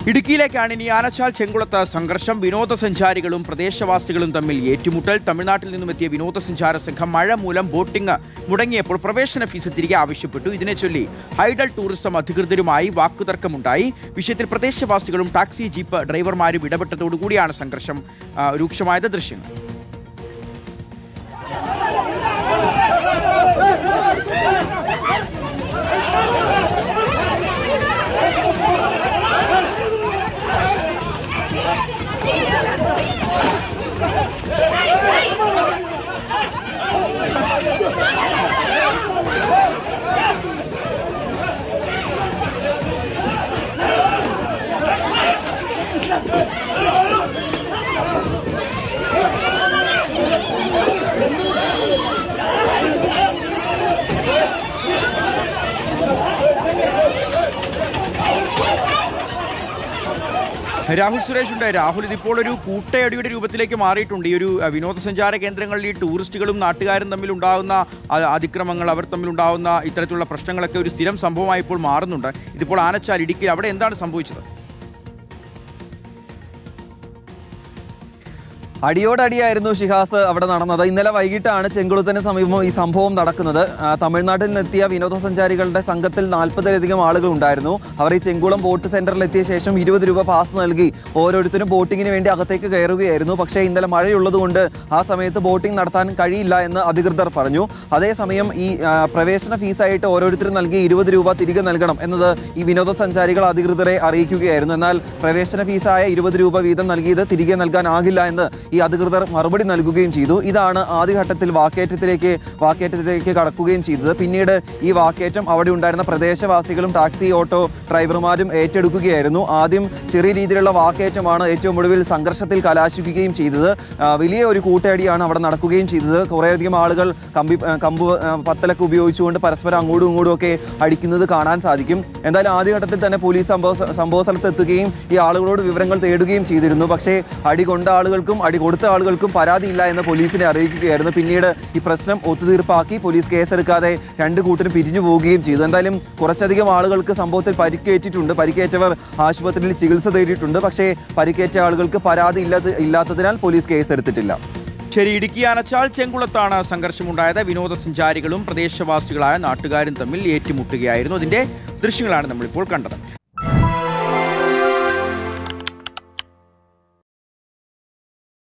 ഇടുക്കിയിലേക്കാണ് ഇനി ആനച്ചാൽ ചെങ്കുളത്ത് സംഘർഷം. വിനോദസഞ്ചാരികളും പ്രദേശവാസികളും തമ്മിൽ ഏറ്റുമുട്ടൽ. തമിഴ്നാട്ടിൽ നിന്നും എത്തിയ വിനോദസഞ്ചാര സംഘം മഴ മൂലം ബോട്ടിംഗ് മുടങ്ങിയപ്പോൾ പ്രവേശന ഫീസ് തിരികെ ആവശ്യപ്പെട്ടു. ഇതിനെ ചൊല്ലി ഹൈഡൽ ടൂറിസം അധികൃതരുമായി വാക്കുതർക്കമുണ്ടായി. വിഷയത്തിൽ പ്രദേശവാസികളും ടാക്സി ജീപ്പ് ഡ്രൈവർമാരും ഇടപെട്ടതോടുകൂടിയാണ് സംഘർഷം രൂക്ഷമായത്. ദൃശ്യങ്ങൾ രാഹുൽ സുരേഷ് ഉണ്ട്. രാഹുൽ, ഇതിപ്പോൾ ഒരു കൂട്ടയടിയുടെ രൂപത്തിലേക്ക് മാറിയിട്ടുണ്ട്. ഈ ഒരു വിനോദസഞ്ചാര കേന്ദ്രങ്ങളിൽ ഈ ടൂറിസ്റ്റുകളും നാട്ടുകാരും തമ്മിൽ ഉണ്ടാകുന്ന അതിക്രമങ്ങൾ, അവർ തമ്മിലുണ്ടാകുന്ന ഇത്തരത്തിലുള്ള പ്രശ്നങ്ങളൊക്കെ ഒരു സ്ഥിരം സംഭവമായി ഇപ്പോൾ മാറുന്നുണ്ട്. ഇതിപ്പോൾ ആനച്ചാൽ, ഇടുക്കി, അവിടെ എന്താണ് സംഭവിച്ചത്? അടിയോടടിയായിരുന്നു ഷിഹാസ് അവിടെ നടന്നത്. ഇന്നലെ വൈകിട്ടാണ് ചെങ്കുളത്തിന് സമീപം ഈ സംഭവം നടക്കുന്നത്. തമിഴ്നാട്ടിൽ നിന്നെത്തിയ വിനോദസഞ്ചാരികളുടെ സംഘത്തിൽ 40-ലധികം ആളുകൾ ഉണ്ടായിരുന്നു. അവർ ഈ ചെങ്കുളം ബോട്ട് സെന്ററിൽ എത്തിയ ശേഷം 20 രൂപ പാസ് നൽകി ഓരോരുത്തരും ബോട്ടിങ്ങിന് വേണ്ടി അകത്തേക്ക് കയറുകയായിരുന്നു. പക്ഷേ ഇന്നലെ മഴയുള്ളതുകൊണ്ട് ആ സമയത്ത് ബോട്ടിംഗ് നടത്താൻ കഴിയില്ല എന്ന് അധികൃതർ പറഞ്ഞു. അതേസമയം ഈ പ്രവേശന ഫീസായിട്ട് ഓരോരുത്തരും നൽകി 20 രൂപ തിരികെ നൽകണം എന്നത് ഈ വിനോദസഞ്ചാരികൾ അധികൃതരെ അറിയിക്കുകയായിരുന്നു. എന്നാൽ പ്രവേശന ഫീസായ 20 രൂപ വീതം നൽകിയത് തിരികെ നൽകാനാകില്ല എന്ന് ഈ അധികൃതർ മറുപടി നൽകുകയും ചെയ്തു. ഇതാണ് ആദ്യഘട്ടത്തിൽ വാക്കേറ്റത്തിലേക്ക് കടക്കുകയും ചെയ്തത്. പിന്നീട് ഈ വാക്കേറ്റം അവിടെ ഉണ്ടായിരുന്ന പ്രദേശവാസികളും ടാക്സി ഓട്ടോ ഡ്രൈവർമാരും ഏറ്റെടുക്കുകയായിരുന്നു. ആദ്യം ചെറിയ രീതിയിലുള്ള വാക്കേറ്റമാണ് ഏറ്റവും ഒടുവിൽ സംഘർഷത്തിൽ കലാശിക്കുകയും ചെയ്തത്. വലിയ ഒരു കൂട്ടയടിയാണ് അവിടെ നടക്കുകയും ചെയ്തത്. കുറേയധികം ആളുകൾ കമ്പ് പത്തലൊക്കെ ഉപയോഗിച്ചുകൊണ്ട് പരസ്പരം അങ്ങോട്ടും ഇങ്ങോട്ടും ഒക്കെ അടിക്കുന്നത് കാണാൻ സാധിക്കും. എന്തായാലും ആദ്യഘട്ടത്തിൽ തന്നെ പോലീസ് സംഭവ സ്ഥലത്ത് എത്തുകയും ഈ ആളുകളോട് വിവരങ്ങൾ തേടുകയും ചെയ്തിരുന്നു. പക്ഷേ അടി കൊണ്ട ആളുകൾക്കും അടി കൊടുത്ത ആളുകൾക്കും പരാതിയില്ല എന്ന് പോലീസിനെ അറിയിക്കുകയായിരുന്നു. പിന്നീട് ഈ പ്രശ്നം ഒത്തുതീർപ്പാക്കി പോലീസ് കേസെടുക്കാതെ രണ്ട് കൂട്ടരും പിരിഞ്ഞു പോവുകയും ചെയ്തു. എന്തായാലും കുറച്ചധികം ആളുകൾക്ക് സംഭവത്തിൽ പരിക്കേറ്റിട്ടുണ്ട്. പരിക്കേറ്റവർ ആശുപത്രിയിൽ ചികിത്സ തേടിയിട്ടുണ്ട്. പക്ഷേ പരിക്കേറ്റ ആളുകൾക്ക് പരാതി ഇല്ലാത്തതിനാൽ പോലീസ് കേസെടുത്തിട്ടില്ല. ശരി, ഇടുക്കി ആനച്ചാൽ ചെങ്കുളത്താണ് സംഘർഷമുണ്ടായത്. വിനോദസഞ്ചാരികളും പ്രദേശവാസികളായ നാട്ടുകാരും തമ്മിൽ ഏറ്റുമുട്ടുകയായിരുന്നു. അതിന്റെ ദൃശ്യങ്ങളാണ് നമ്മളിപ്പോൾ കണ്ടത്.